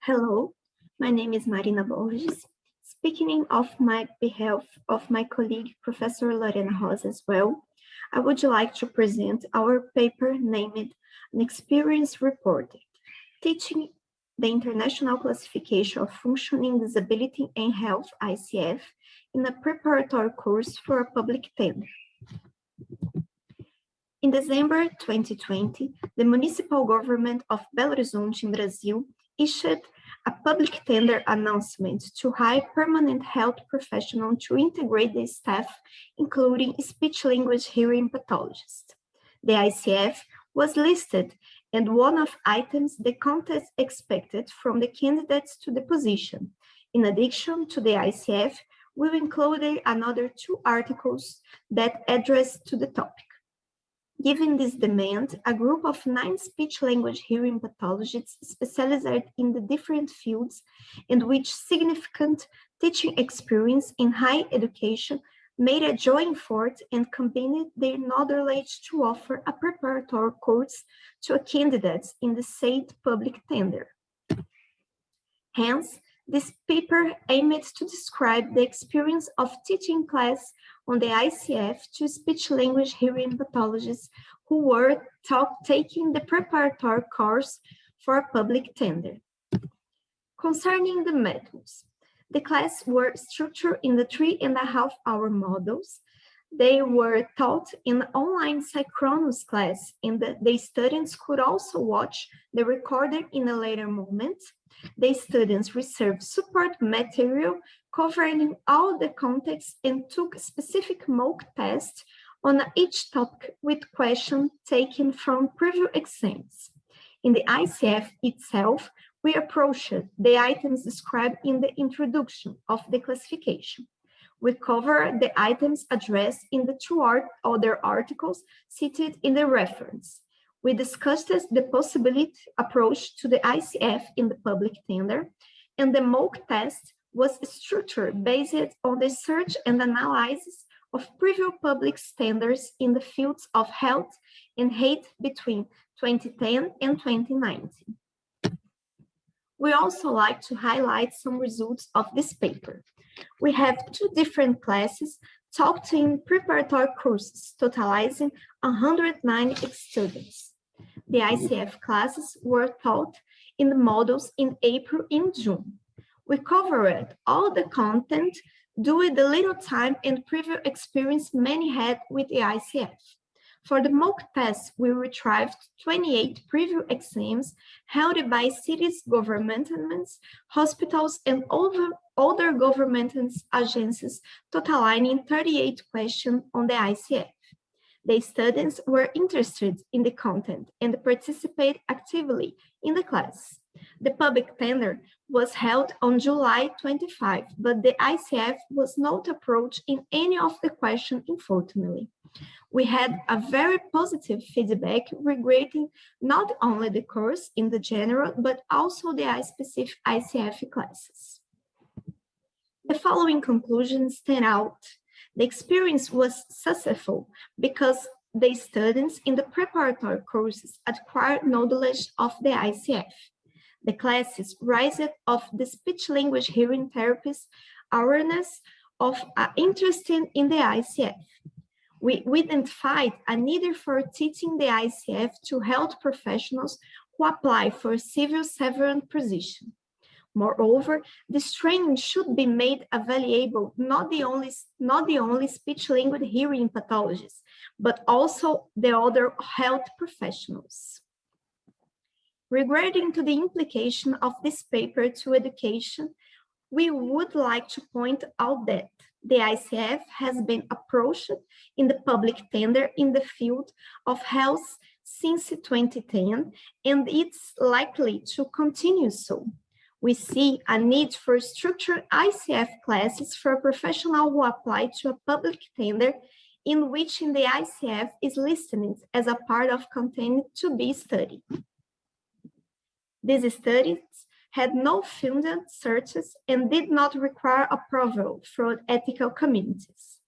Hello, my name is Marina Borges. Speaking on behalf of my colleague, Professor Lorena Rosa as well, I would like to present our paper named An Experience Reported, Teaching the International Classification of Functioning Disability and Health, ICF, in a preparatory course for a public tender. In December 2020, the municipal government of Belo Horizonte in Brazil issued a public tender announcement to hire permanent health professionals to integrate the staff, including speech-language hearing pathologists. The ICF was listed, and one of items the contest expected from the candidates to the position. In addition to the ICF, we included another 2 articles that address to the topic. Given this demand, a group of 9 speech-language hearing pathologists specialized in the different fields and with significant teaching experience in higher education made a joint effort and combined their knowledge to offer a preparatory course to candidates in the said public tender. Hence, this paper aimed to describe the experience of teaching class on the ICF to speech-language hearing pathologists who were taking the preparatory course for a public tender. Concerning the methods, the class were structured in the 3.5-hour models. They were taught in online synchronous class, and the students could also watch the recording in a later moment. The students received support material covering all the context and took specific mock tests on each topic with questions taken from previous exams. In the ICF itself, we approached the items described in the introduction of the classification. We cover the items addressed in the 2 other articles cited in the reference. We discussed the possibility approach to the ICF in the public tender, and the mock test was structured based on the search and analysis of previous public standards in the fields of health and health between 2010 and 2019. We also like to highlight some results of this paper. We have 2 different classes taught in preparatory courses, totalizing 109 students. The ICF classes were taught in the models in April and June. We covered all the content due to the little time and previous experience many had with the ICF. For the mock test, we retrieved 28 previous exams held by cities, governments, hospitals, and other government agencies, totaling 38 questions on the ICF. The students were interested in the content and participated actively in the class. The public tender was held on July 25, but the ICF was not approached in any of the questions, unfortunately. We had a very positive feedback regarding not only the course in the general, but also the specific ICF classes. The following conclusions stand out. The experience was successful because the students in the preparatory courses acquired knowledge of the ICF. The classes raised of the speech-language hearing therapists awareness of interest in the ICF. We identified a need for teaching the ICF to health professionals who apply for civil servant position. Moreover, this training should be made available not the only speech-language hearing pathologists, but also the other health professionals. Regarding to the implication of this paper to education, we would like to point out that the ICF has been approached in the public tender in the field of health since 2010, and it's likely to continue so. We see a need for structured ICF classes for professionals who apply to a public tender in which the ICF is listed as a part of content to be studied. These studies had no funded searches and did not require approval from ethical communities.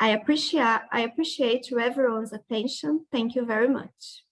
I appreciate everyone's attention. Thank you very much.